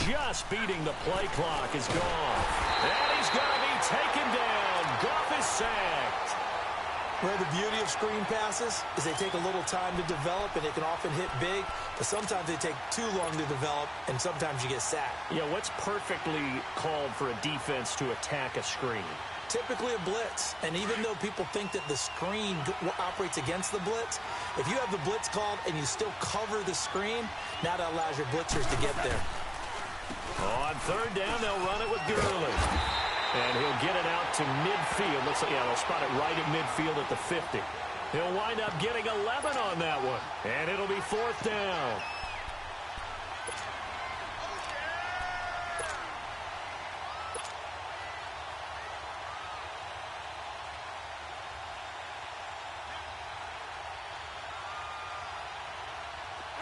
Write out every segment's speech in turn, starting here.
just beating the play clock is gone. And he's going to be taken down. Goff is sacked. Well, the beauty of screen passes is they take a little time to develop, and they can often hit big, but sometimes they take too long to develop, and sometimes you get sacked. Yeah, what's perfectly called for a defense to attack a screen? Typically a blitz, and even though people think that the screen operates against the blitz, if you have the blitz called and you still cover the screen, now that allows your blitzers to get there. On third down, they'll run it with Gurley. And he'll get it out to midfield. Looks like, yeah, they'll spot it right at midfield at the 50. He'll wind up getting 11 on that one. And it'll be fourth down.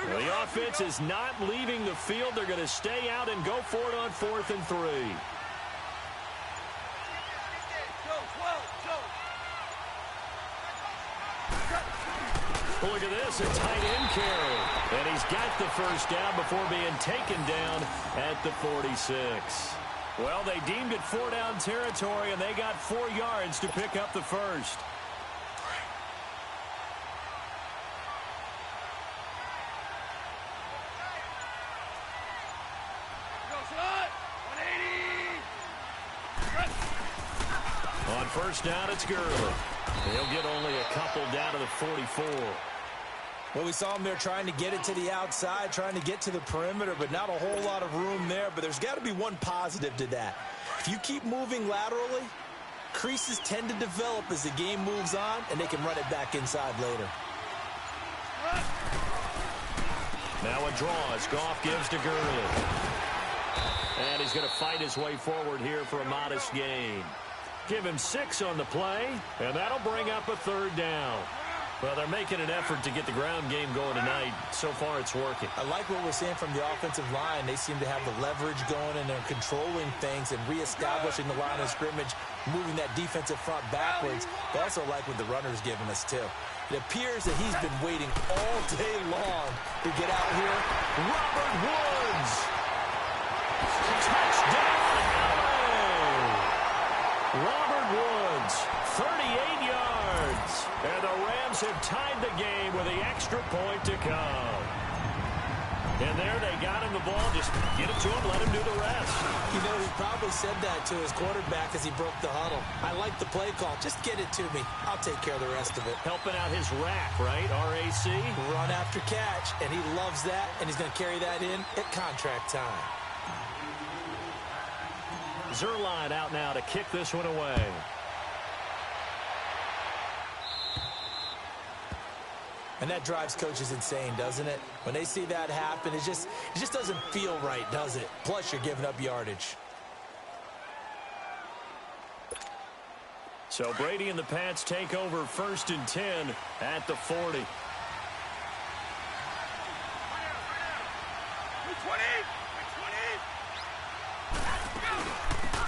The offense is not leaving the field. They're going to stay out and go for it on 4th and 3. Look at this, a tight end carry. And he's got the first down before being taken down at the 46. Well, they deemed it 4-down territory, and they got 4 yards to pick up the first. On first down, it's Gurley. He'll get only a couple down to the 44. Well, we saw him there trying to get it to the outside, trying to get to the perimeter, but not a whole lot of room there. But there's got to be one positive to that. If you keep moving laterally, creases tend to develop as the game moves on, and they can run it back inside later. Now a draw as Goff gives to Gurley. And he's going to fight his way forward here for a modest gain. Give him 6 on the play, and that'll bring up a third down. Well, they're making an effort to get the ground game going tonight. So far, it's working. I like what we're seeing from the offensive line. They seem to have the leverage going, and they're controlling things and reestablishing the line of scrimmage, moving that defensive front backwards. I also like what the runner's giving us, too. It appears that he's been waiting all day long to get out here. Robert Woods! Touchdown! Robert Woods, 38 yards. And the Rams have tied the game with the extra point to come. And there they got him the ball. Just get it to him, let him do the rest. You know, he probably said that to his quarterback as he broke the huddle. I like the play call. Just get it to me. I'll take care of the rest of it. Helping out his rack, right? RAC? Run after catch, and he loves that, and he's going to carry that in at contract time. Zerline out now to kick this one away. And that drives coaches insane, doesn't it? When they see that happen, it just doesn't feel right, does it? Plus, you're giving up yardage. So Brady and the Pats take over 1st and 10 at the 40.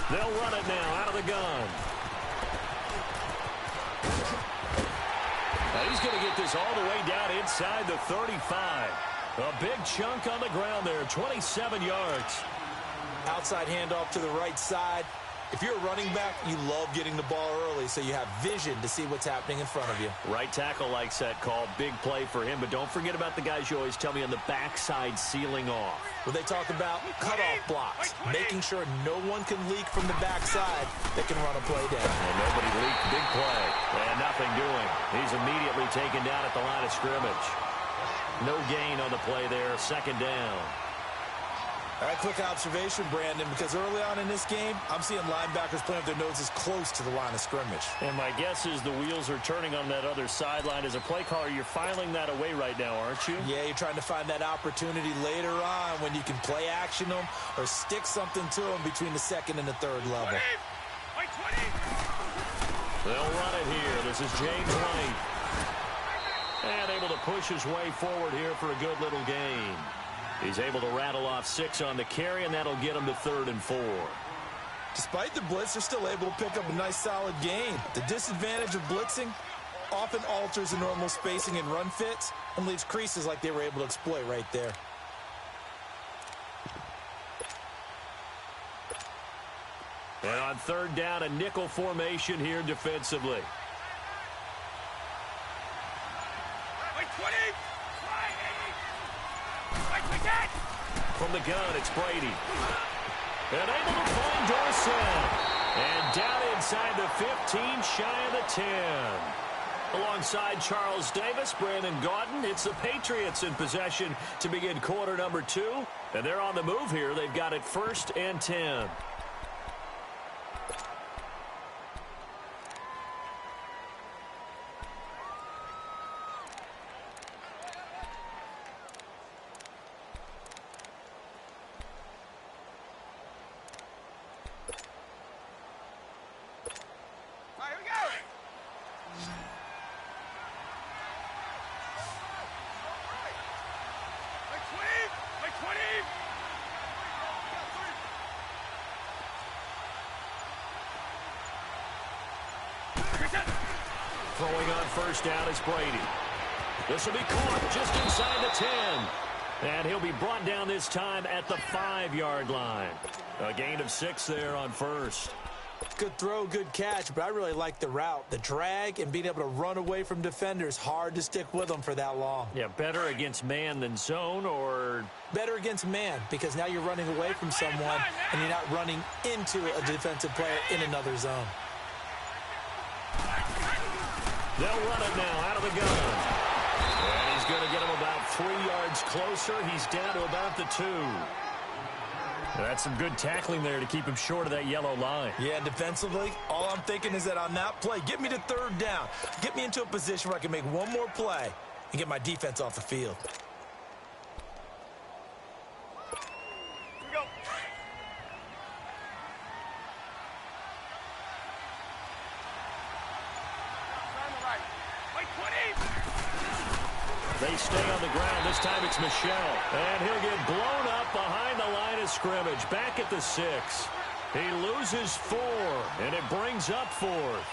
They'll run it now out of the gun. Now he's going to get this all the way down inside the 35. A big chunk on the ground there, 27 yards. Outside handoff to the right side. If you're a running back, you love getting the ball early so you have vision to see what's happening in front of you. Right tackle likes that call. Big play for him, but don't forget about the guys you always tell me on the backside sealing off. Well, they talk about cutoff blocks, making sure no one can leak from the backside that can run a play down. And nobody leaked. Big play. And nothing doing. He's immediately taken down at the line of scrimmage. No gain on the play there. 2nd down. All right, quick observation, Brandon, because early on in this game, I'm seeing linebackers playing with their noses close to the line of scrimmage. And my guess is the wheels are turning on that other sideline. As a play caller, you're filing that away right now, aren't you? Yeah, you're trying to find that opportunity later on when you can play action them or stick something to them between the 2nd and the 3rd level. They'll run it here. This is James White. And able to push his way forward here for a good little gain. He's able to rattle off 6 on the carry, and that'll get him to 3rd and 4. Despite the blitz, they're still able to pick up a nice, solid gain. The disadvantage of blitzing often alters the normal spacing and run fits and leaves creases like they were able to exploit right there. And on third down, a nickel formation here defensively. From the gun, it's Brady. And able to find Dorsett. And down inside the 15, shy of the 10. Alongside Charles Davis, Brandon Gaudin, it's the Patriots in possession to begin quarter number 2. And they're on the move here. They've got it 1st and 10. Throwing on first down is Brady. This will be caught just inside the 10. And he'll be brought down this time at the 5-yard line. A gain of 6 there on first. Good throw, good catch, but I really like the route. The drag and being able to run away from defenders, hard to stick with them for that long. Yeah, better against man than zone, or? Better against man, because now you're running away from someone and you're not running into a defensive player in another zone. They'll run it now out of the gun. And he's going to get him about 3 yards closer. He's down to about the 2. That's some good tackling there to keep him short of that yellow line. Yeah, defensively, all I'm thinking is that on that play, get me to third down. Get me into a position where I can make one more play and get my defense off the field. They stay on the ground. This time it's Michelle. And he'll get blown up behind the line of scrimmage. Back at the 6. He loses 4, and it brings up 4th.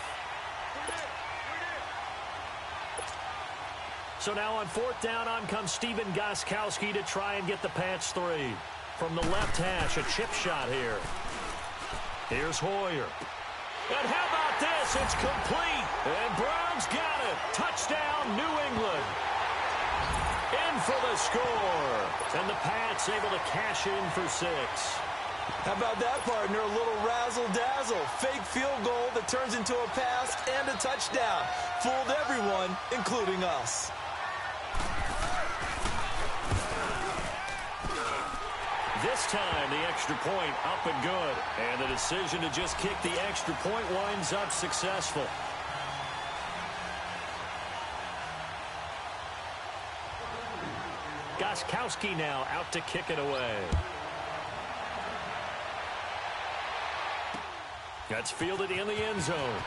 So now on 4th down, on comes Stephen Gostkowski to try and get the patch 3. From the left hash, a chip shot here. Here's Hoyer. And how about this? It's complete. And Brown's got it. Touchdown, New England. In for the score. And the Pats able to cash in for 6. How about that, partner? A little razzle-dazzle. Fake field goal that turns into a pass and a touchdown. Fooled everyone, including us. This time, the extra point up and good. And the decision to just kick the extra point winds up successful. Gostkowski now out to kick it away. That's fielded in the end zone.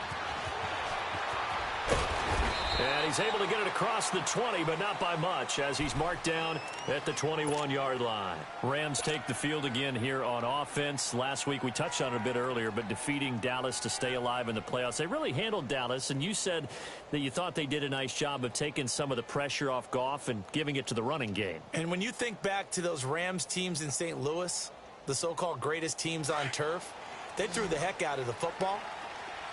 And he's able to get it across the 20, but not by much, as he's marked down at the 21-yard line. Rams take the field again here on offense. Last week we touched on it a bit earlier, but defeating Dallas to stay alive in the playoffs. They really handled Dallas, and you said that you thought they did a nice job of taking some of the pressure off Goff and giving it to the running game. And when you think back to those Rams teams in St. Louis, the so-called greatest teams on turf, they threw the heck out of the football.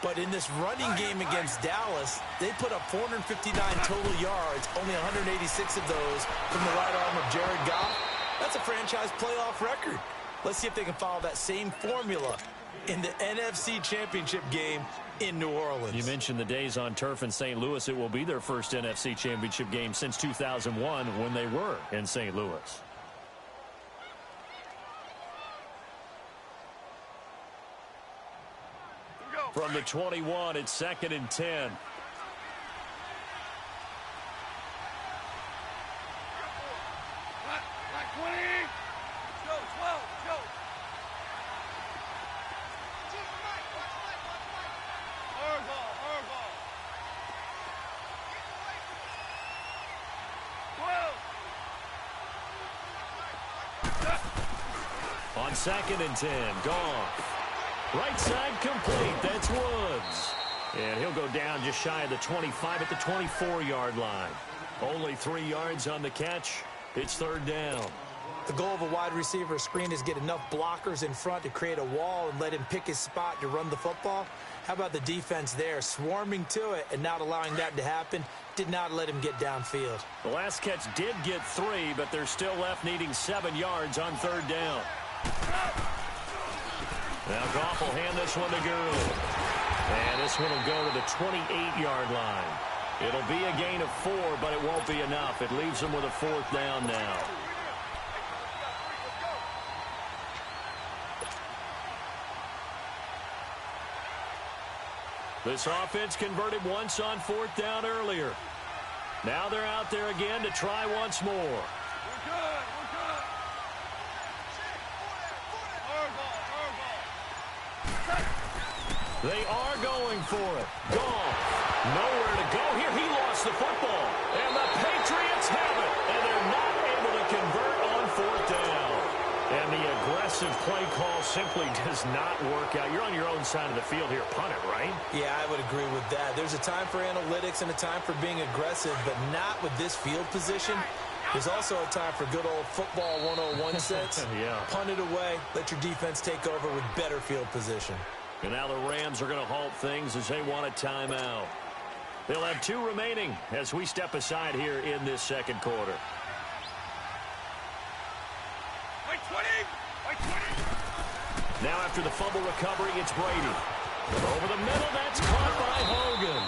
But in this running game against Dallas, they put up 459 total yards, only 186 of those from the right arm of Jared Goff. That's a franchise playoff record. Let's see if they can follow that same formula in the NFC Championship game in New Orleans. You mentioned the days on turf in St. Louis. It will be their first NFC Championship game since 2001 when they were in St. Louis. From the 21, it's 2nd and 10. On 2nd and 10, Goff. Right side complete. That's Woods. And he'll go down just shy of the 25 at the 24-yard line. Only 3 yards on the catch. It's 3rd down. The goal of a wide receiver screen is get enough blockers in front to create a wall and let him pick his spot to run the football. How about the defense there, swarming to it and not allowing that to happen? Did not let him get downfield. The last catch did get 3, but they're still left needing 7 yards on 3rd down. Now Goff will hand this one to Gurley. And this one will go to the 28-yard line. It'll be a gain of 4, but it won't be enough. It leaves them with a 4th down now. This offense converted once on 4th down earlier. Now they're out there again to try once more. We're good. They are going for it. Goff, nowhere to go here. He lost the football. And the Patriots have it. And they're not able to convert on 4th down. And the aggressive play call simply does not work out. You're on your own side of the field here. Punt it, right? Yeah, I would agree with that. There's a time for analytics and a time for being aggressive, but not with this field position. There's also a time for good old football 101 sense. Yeah. Punt it away. Let your defense take over with better field position. And now the Rams are going to halt things as they want a timeout. They'll have 2 remaining as we step aside here in this second quarter. Now after the fumble recovery, it's Brady. Over the middle, that's caught by Hogan.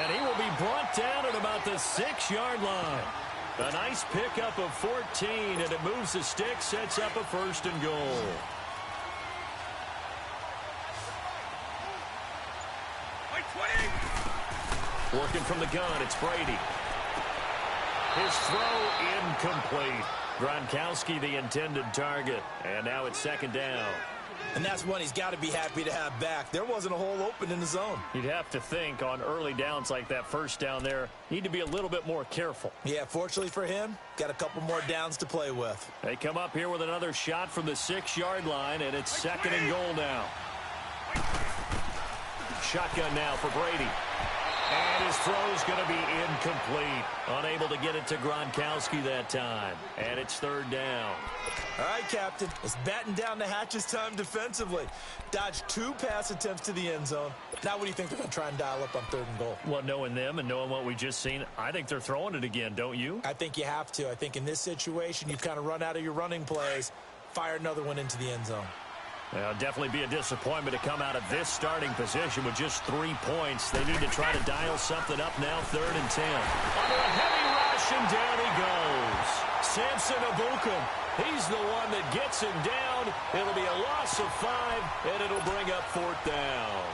And he will be brought down at about the 6-yard line. A nice pickup of 14, and it moves the stick, sets up a 1st and goal. Working from the gun, it's Brady. His throw incomplete. Gronkowski the intended target. And now it's 2nd down. And that's one he's got to be happy to have back. There wasn't a hole open in the zone. You'd have to think on early downs like that 1st down there, need to be a little bit more careful. Yeah, fortunately for him, got a couple more downs to play with. They come up here with another shot from the 6-yard line, and it's 2nd and goal now. Shotgun now for Brady. And his throw's going to be incomplete. Unable to get it to Gronkowski that time. And it's 3rd down. All right, Captain. It's batten down the hatches time defensively. Dodged 2 pass attempts to the end zone. Now what do you think they're going to try and dial up on 3rd and goal? Well, knowing them and knowing what we just seen, I think they're throwing it again, don't you? I think you have to. I think in this situation, you've kind of run out of your running plays. Fire another one into the end zone. It'll definitely be a disappointment to come out of this starting position with just 3 points. They need to try to dial something up now, 3rd and 10. Under a heavy rush, and down he goes. Samson Ebukam, he's the one that gets him down. It'll be a loss of 5, and it'll bring up 4th down.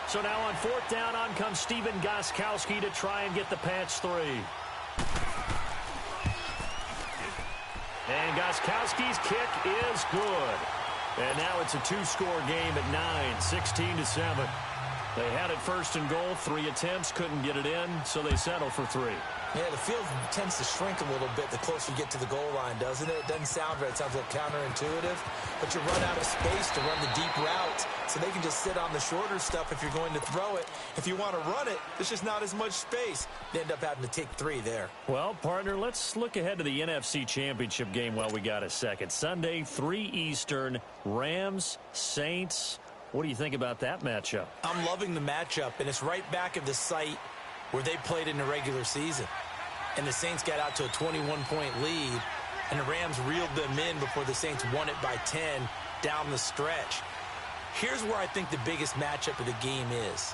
So now on 4th down, on comes Stephen Gostkowski to try and get the Pats 3. And Gostkowski's kick is good. And now it's a 2-score game at 9, 16-7. They had it 1st and goal, 3 attempts, couldn't get it in, so they settle for 3. Yeah, the field tends to shrink a little bit the closer you get to the goal line, doesn't it? It doesn't sound right. It sounds a little counterintuitive. But you run out of space to run the deep routes, so they can just sit on the shorter stuff if you're going to throw it. If you want to run it, there's just not as much space. They end up having to take 3 there. Well, partner, let's look ahead to the NFC Championship game while we got a second. Sunday, 3 Eastern, Rams, Saints. What do you think about that matchup? I'm loving the matchup, and it's right back at the site where they played in the regular season. And the Saints got out to a 21-point lead, and the Rams reeled them in before the Saints won it by 10 down the stretch. Here's where I think the biggest matchup of the game is.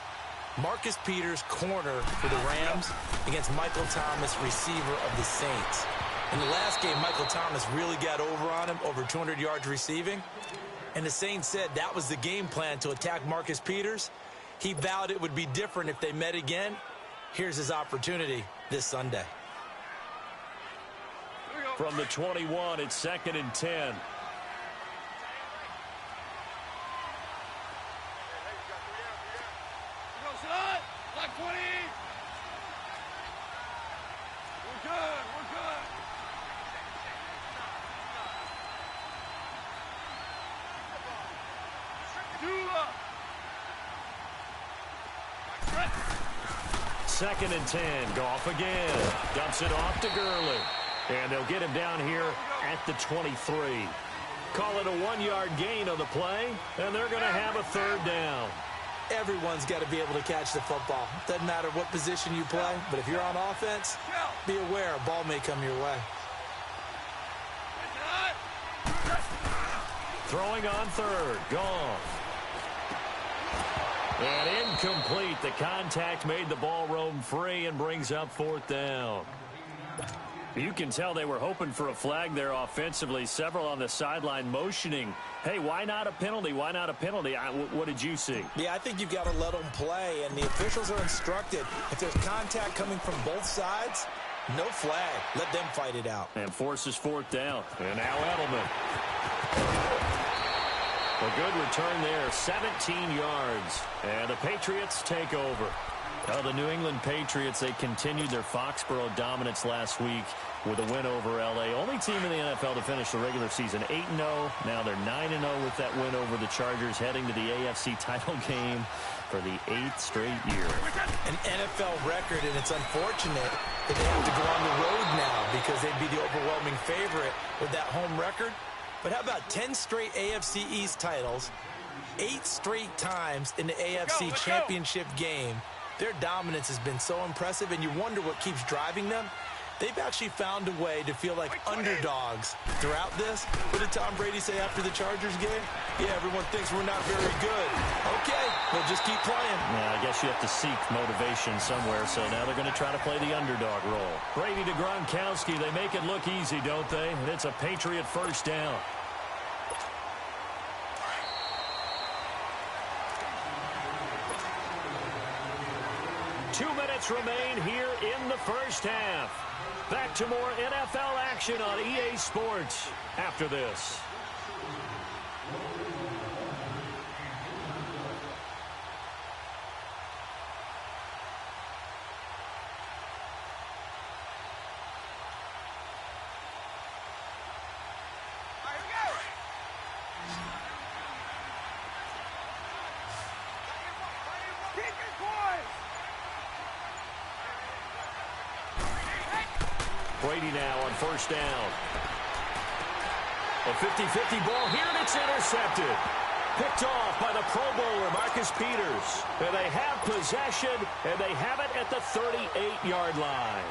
Marcus Peters, corner for the Rams, against Michael Thomas, receiver of the Saints. In the last game, Michael Thomas really got over on him, over 200 yards receiving. And the Saints said that was the game plan, to attack Marcus Peters. He vowed it would be different if they met again. Here's his opportunity this Sunday. From the 21, it's 2nd and 10. 2nd and 10. Goff again. Dumps it off to Gurley. And they'll get him down here at the 23. Call it a 1-yard gain on the play, and they're going to have a 3rd down. Everyone's got to be able to catch the football. Doesn't matter what position you play, but if you're on offense, be aware a ball may come your way. Throwing on 3rd. Goff. And incomplete. The contact made the ball roam free and brings up 4th down. You can tell they were hoping for a flag there offensively. Several on the sideline motioning, hey, why not a penalty? Why not a penalty? What did you see? Yeah, I think you've got to let them play, and the officials are instructed. If there's contact coming from both sides, no flag. Let them fight it out. And forces 4th down. And now Edelman. A good return there, 17 yards. And the Patriots take over. Well, the New England Patriots, they continued their Foxborough dominance last week with a win over L.A. Only team in the NFL to finish the regular season 8-0. Now they're 9-0 with that win over the Chargers, heading to the AFC title game for the 8th straight year. An NFL record, and it's unfortunate that they have to go on the road now because they'd be the overwhelming favorite with that home record. But how about 10 straight AFC East titles, 8 straight times in the AFC Championship game? Their dominance has been so impressive, and you wonder what keeps driving them. They've actually found a way to feel like underdogs throughout this. What did Tom Brady say after the Chargers game? Yeah, everyone thinks we're not very good. Okay, we'll just keep playing. Yeah, I guess you have to seek motivation somewhere, so now they're going to try to play the underdog role. Brady to Gronkowski, they make it look easy, don't they? And it's a Patriot 1st down. Two minutes remain here in the 1st half. Back to more NFL action on EA Sports after this. Brady now on 1st down. A 50-50 ball here, and it's intercepted. Picked off by the Pro Bowler, Marcus Peters. And they have possession, and they have it at the 38-yard line.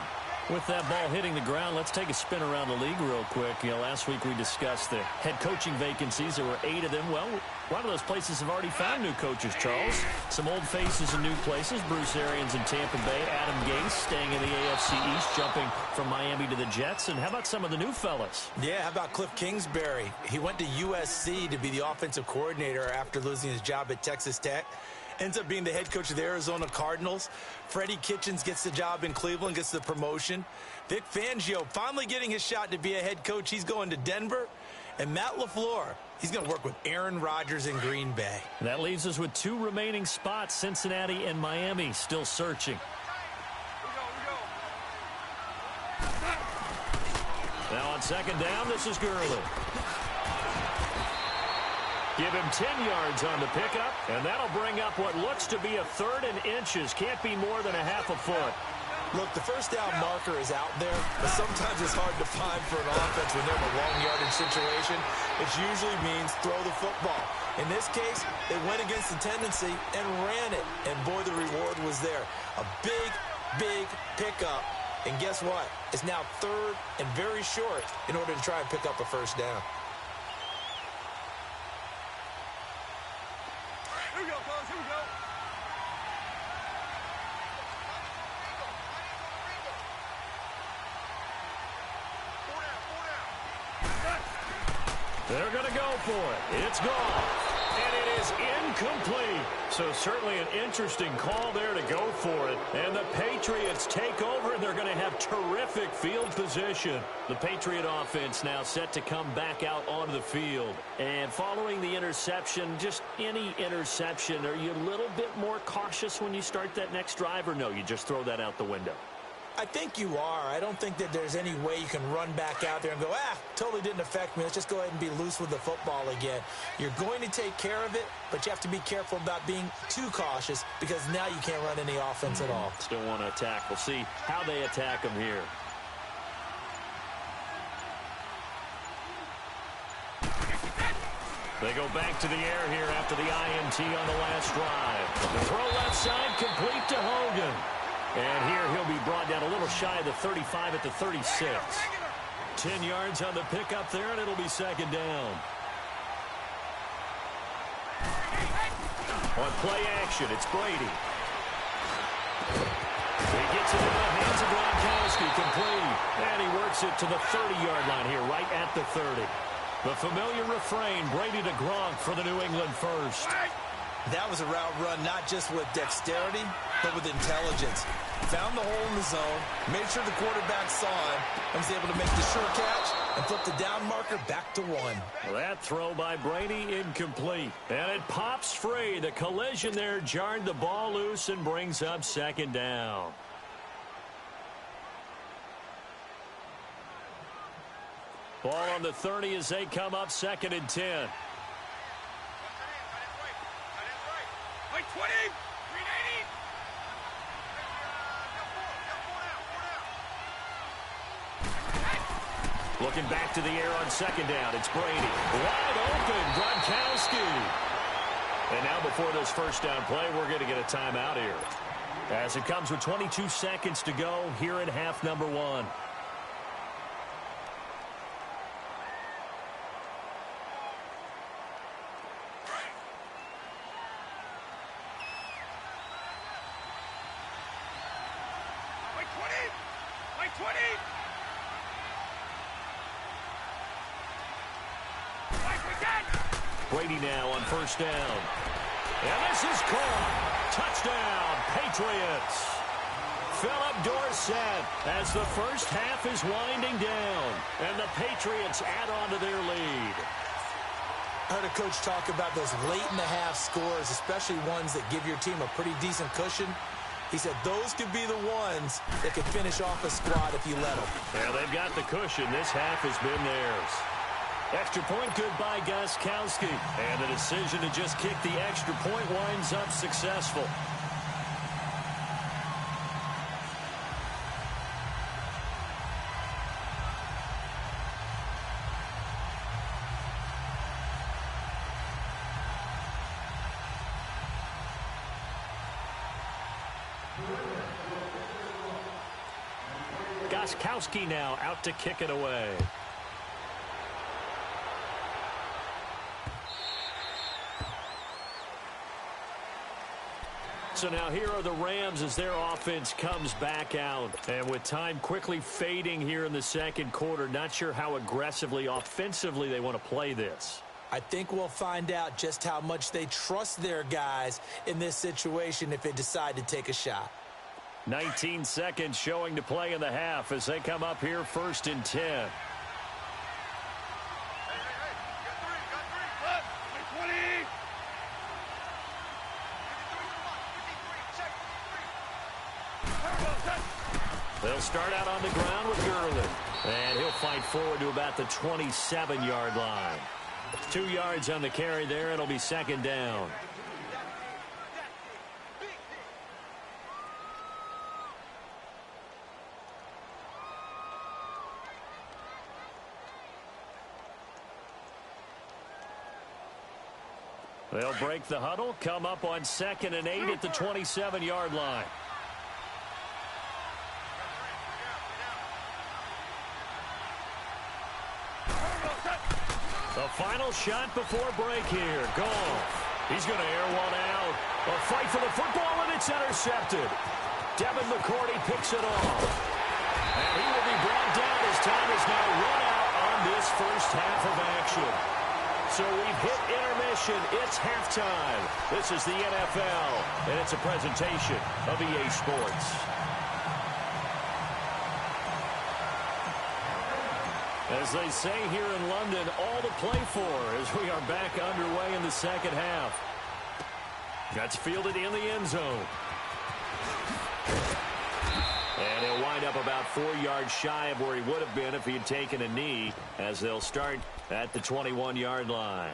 With that ball hitting the ground, let's take a spin around the league real quick. You know, last week we discussed the head coaching vacancies. There were 8 of them. Well, a lot of those places have already found new coaches, Charles. Some old faces in new places. Bruce Arians in Tampa Bay. Adam Gase staying in the AFC East, jumping from Miami to the Jets. And how about some of the new fellas? Yeah, how about Cliff Kingsbury? He went to USC to be the offensive coordinator after losing his job at Texas Tech. Ends up being the head coach of the Arizona Cardinals. Freddie Kitchens gets the job in Cleveland, gets the promotion. Vic Fangio finally getting his shot to be a head coach. He's going to Denver. And Matt LaFleur, he's going to work with Aaron Rodgers in Green Bay. That leaves us with 2 remaining spots, Cincinnati and Miami, still searching. Now on 2nd down, this is Gurley. Give him 10 yards on the pickup, and that'll bring up what looks to be a 3rd and inches. Can't be more than a half a foot. Look, the 1st down marker is out there, but sometimes it's hard to find for an offense when they're in a long yardage situation. It usually means throw the football. In this case, they went against the tendency and ran it, and boy, the reward was there. A big, big pickup, and guess what? It's now 3rd and very short in order to try and pick up a 1st down. Here we go, fellas. Here we go. They're going to go for it. It's gone. And it is incomplete. So certainly an interesting call there to go for it. And the Patriots take over, and they're going to have terrific field position. The Patriot offense now set to come back out onto the field. And following the interception, just any interception, are you a little bit more cautious when you start that next drive, or no, you just throw that out the window? I think you are. I don't think that there's any way you can run back out there and go, totally didn't affect me. Let's just go ahead and be loose with the football again. You're going to take care of it, but you have to be careful about being too cautious because now you can't run any offense at all. Still want to attack. We'll see how they attack them here. They go back to the air here after the INT on the last drive. The throw left side complete to Hogan. And here he'll be brought down a little shy of the 35 at the 36. 10 yards on the pickup there, and it'll be second down. On play action, it's Brady. He gets it in the hands of Gronkowski, complete. And he works it to the 30-yard line here, right at the 30. The familiar refrain, Brady to Gronk for the New England first. That was a route run not just with dexterity, but with intelligence. Found the hole in the zone, made sure the quarterback saw him, and was able to make the sure catch and flip the down marker back to 1. Well, that throw by Brady incomplete. And it pops free. The collision there jarred the ball loose and brings up second down. Ball on the 30 as they come up second and 10. Looking back to the air on second down. It's Brady. Wide open. Gronkowski. And now before this first down play, we're going to get a timeout here. As it comes with 22 seconds to go here in half number 1. Brady now on first down. And this is caught. Touchdown, Patriots. Philip Dorsett as the first half is winding down. And the Patriots add on to their lead. I heard a coach talk about those late-in-the-half scores, especially ones that give your team a pretty decent cushion. He said those could be the ones that could finish off a squad if you let them. Yeah, they've got the cushion. This half has been theirs. Extra point good by Gostkowski. And the decision to just kick the extra point winds up successful. Gostkowski now out to kick it away. So now here are the Rams as their offense comes back out. And with time quickly fading here in the second quarter, not sure how aggressively, offensively they want to play this. I think we'll find out just how much they trust their guys in this situation if they decide to take a shot. 19 seconds showing to play in the half as they come up here first and 10. They'll start out on the ground with Gurley. And he'll fight forward to about the 27-yard line. 2 yards on the carry there. It'll be second down. They'll break the huddle, come up on 2nd and 8 at the 27-yard line. The final shot before break here. Goff. He's going to air one out. A fight for the football, and it's intercepted. Devin McCourty picks it off. And he will be brought down as time is now run out on this first half of action. So we've hit intermission. It's halftime. This is the NFL, and it's a presentation of EA Sports. As they say here in London, all to play for as we are back underway in the second half. That's fielded in the end zone. And he'll wind wind up about 4 yards shy of where he would have been if he had taken a knee, as they'll start at the 21-yard line.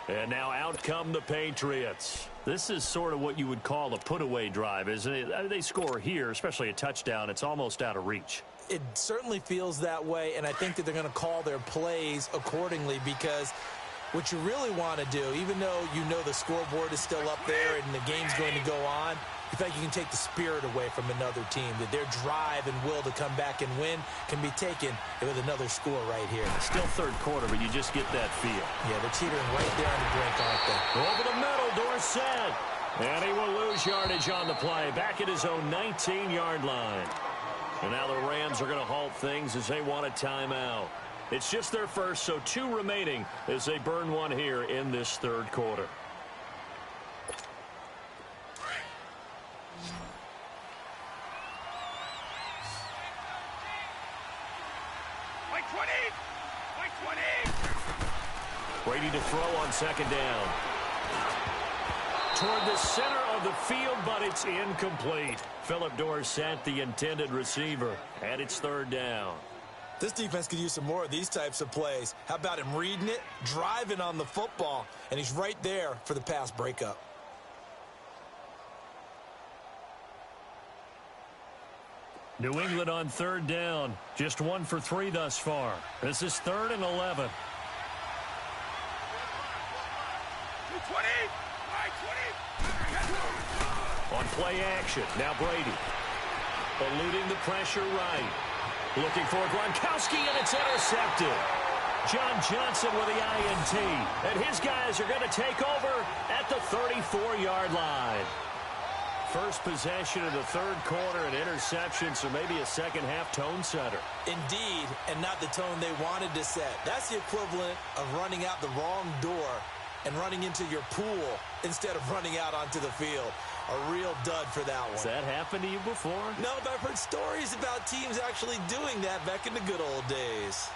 And now out come the Patriots. This is sort of what you would call a put-away drive, isn't it? I mean, they score here, especially a touchdown. It's almost out of reach. It certainly feels that way, and I think that they're going to call their plays accordingly, because what you really want to do, even though you know the scoreboard is still up there and the game's going to go on, you think you can take the spirit away from another team, that their drive and will to come back and win can be taken with another score right here. Still third quarter, but you just get that feel. Yeah, they're teetering right there on the brink, aren't they? Over the middle, Dorsett. And he will lose yardage on the play, back at his own 19-yard line. And now the Rams are going to halt things as they want a timeout. It's just their first, so 2 remaining as they burn one here in this third quarter. Brady to throw on second down. Toward the center of the field, but it's incomplete. Philip Dorsett, the intended receiver, and it's third down. This defense could use some more of these types of plays. How about him reading it, driving on the football, and he's right there for the pass breakup. New England on third down. Just 1 for 3 thus far. This is 3rd and 11. On play action, now Brady. Eluding the pressure right. Looking for Gronkowski, and it's intercepted. John Johnson with the INT. And his guys are going to take over at the 34-yard line. First possession of the third quarter, an interception, so maybe a second-half tone setter. Indeed, and not the tone they wanted to set. That's the equivalent of running out the wrong door and running into your pool instead of running out onto the field. A real dud for that one. Has that happened to you before? No, but I've heard stories about teams actually doing that back in the good old days.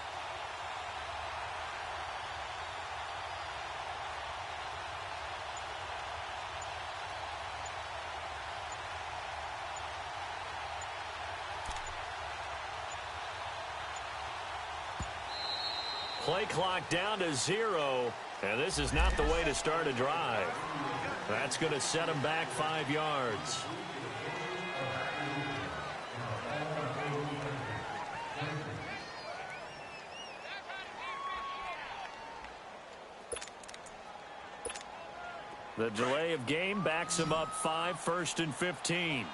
Play clock down to 0, and this is not the way to start a drive. That's going to set him back 5 yards. The delay of game backs him up 5, 1st and 15.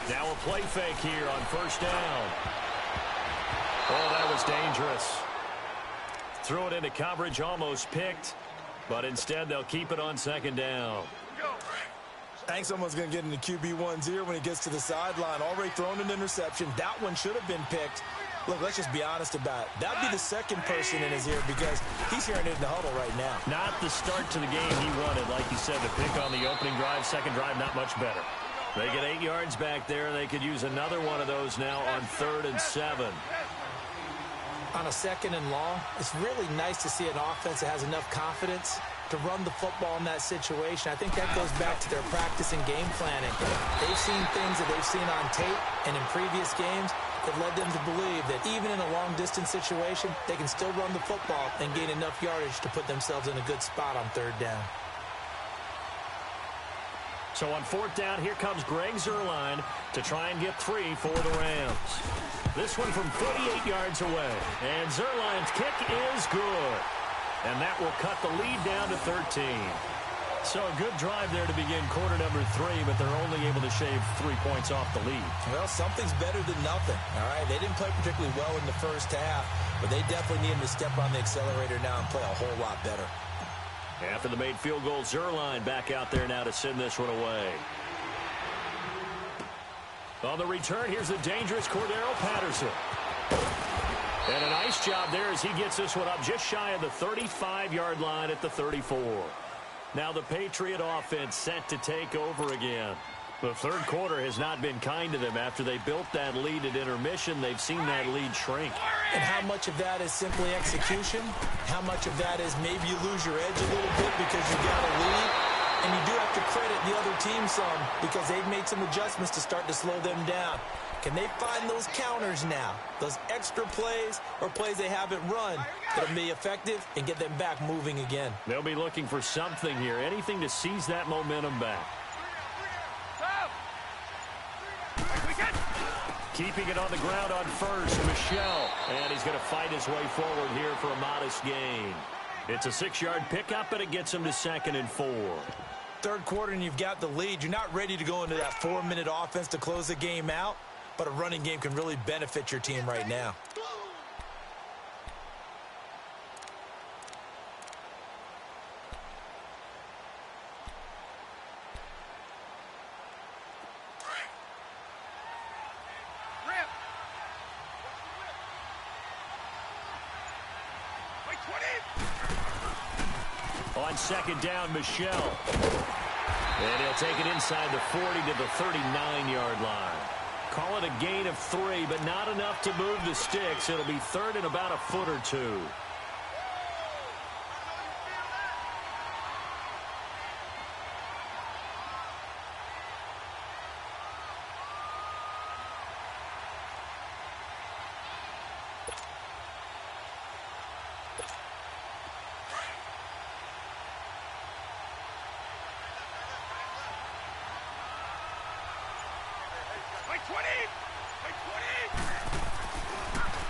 Now a play fake here on first down. Oh, that was dangerous. Threw it into coverage, almost picked, but instead they'll keep it on second down. I think someone's going to get into QB1's ear when he gets to the sideline. Already thrown an interception. That one should have been picked. Look, let's just be honest about it. That'd be the second person in his ear because he's hearing it in the huddle right now. Not the start to the game he wanted, like you said, to pick on the opening drive. Second drive, not much better. They get 8 yards back there. They could use another one of those now on 3rd and 7. On a 2nd and long, it's really nice to see an offense that has enough confidence to run the football in that situation. I think that goes back to their practice and game planning. They've seen things that they've seen on tape and in previous games that led them to believe that even in a long-distance situation, they can still run the football and gain enough yardage to put themselves in a good spot on 3rd down. So on 4th down, here comes Greg Zuerlein to try and get 3 for the Rams. This one from 48 yards away. And Zuerlein's kick is good. And that will cut the lead down to 13. So a good drive there to begin quarter number 3, but they're only able to shave 3 points off the lead. Well, something's better than nothing, all right? They didn't play particularly well in the first half, but they definitely need to step on the accelerator now and play a whole lot better. After the made field goal, Zuerlein back out there now to send this one away. On the return, here's the dangerous Cordero Patterson. And a nice job there as he gets this one up just shy of the 35-yard line at the 34. Now the Patriot offense set to take over again. The third quarter has not been kind to them. After they built that lead at intermission, they've seen that lead shrink. And how much of that is simply execution? How much of that is maybe you lose your edge a little bit because you got a lead? And you do have to credit the other team some because they've made some adjustments to start to slow them down. Can they find those counters now, those extra plays or plays they haven't run that'll be effective and get them back moving again? They'll be looking for something here, anything to seize that momentum back. Keeping it on the ground on first, Michel. And he's going to fight his way forward here for a modest gain. It's a 6-yard pickup, and it gets him to 2nd and 4. Third quarter, and you've got the lead. You're not ready to go into that 4-minute offense to close the game out, but a running game can really benefit your team right now. On 2nd down, Michel. And he'll take it inside the 40 to the 39-yard line. Call it a gain of 3, but not enough to move the sticks. It'll be 3rd and about a foot or 2.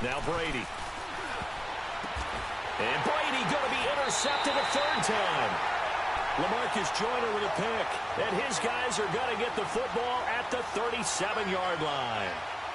Now Brady. And Brady going to be intercepted a 3rd time. LaMarcus Joyner with a pick. And his guys are going to get the football at the 37-yard line.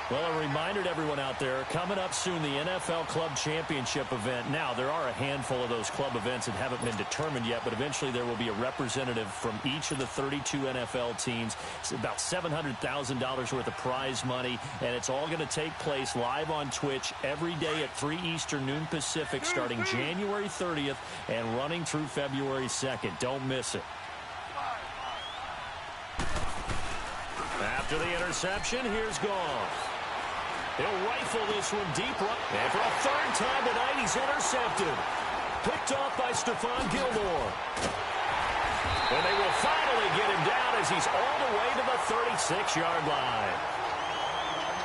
Well, a reminder to everyone out there, coming up soon, the NFL Club Championship event. Now, there are a handful of those club events that haven't been determined yet, but eventually there will be a representative from each of the 32 NFL teams. It's about $700,000 worth of prize money, and it's all going to take place live on Twitch every day at 3 Eastern, noon Pacific, starting January 30th and running through February 2nd. Don't miss it. After the interception, here's Goff. He'll rifle this one deep right. And for a 3rd time tonight, he's intercepted. Picked off by Stephon Gilmore. And they will finally get him down as he's all the way to the 36-yard line.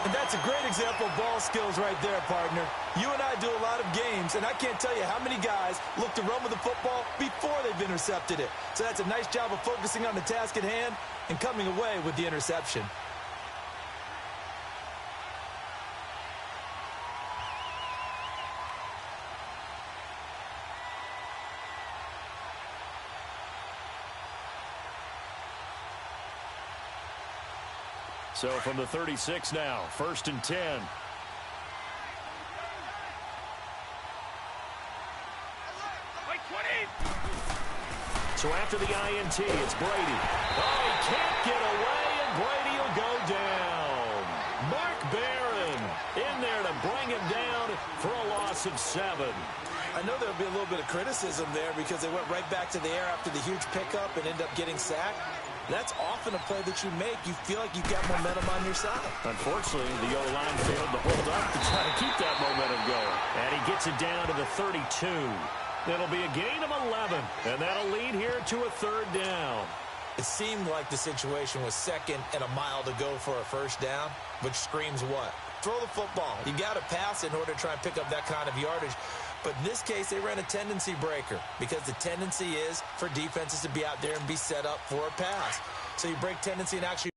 And that's a great example of ball skills right there, partner. You and I do a lot of games, and I can't tell you how many guys look to run with the football before they've intercepted it. So that's a nice job of focusing on the task at hand and coming away with the interception. So from the 36 now, 1st and 10. So after the INT, it's Brady. Oh, he can't get away, and Brady will go down. Mark Barron in there to bring him down for a loss of 7. I know there'll be a little bit of criticism there because they went right back to the air after the huge pickup and ended up getting sacked. That's often a play that you make. You feel like you've got momentum on your side. Unfortunately, the O-line failed to hold up to try to keep that momentum going. And he gets it down to the 32. It'll be a gain of 11, and that'll lead here to a 3rd down. It seemed like the situation was 2nd and a mile to go for a 1st down, which screams what? Throw the football. You got to pass in order to try and pick up that kind of yardage. But in this case, they ran a tendency breaker because the tendency is for defenses to be out there and be set up for a pass. So you break tendency and actually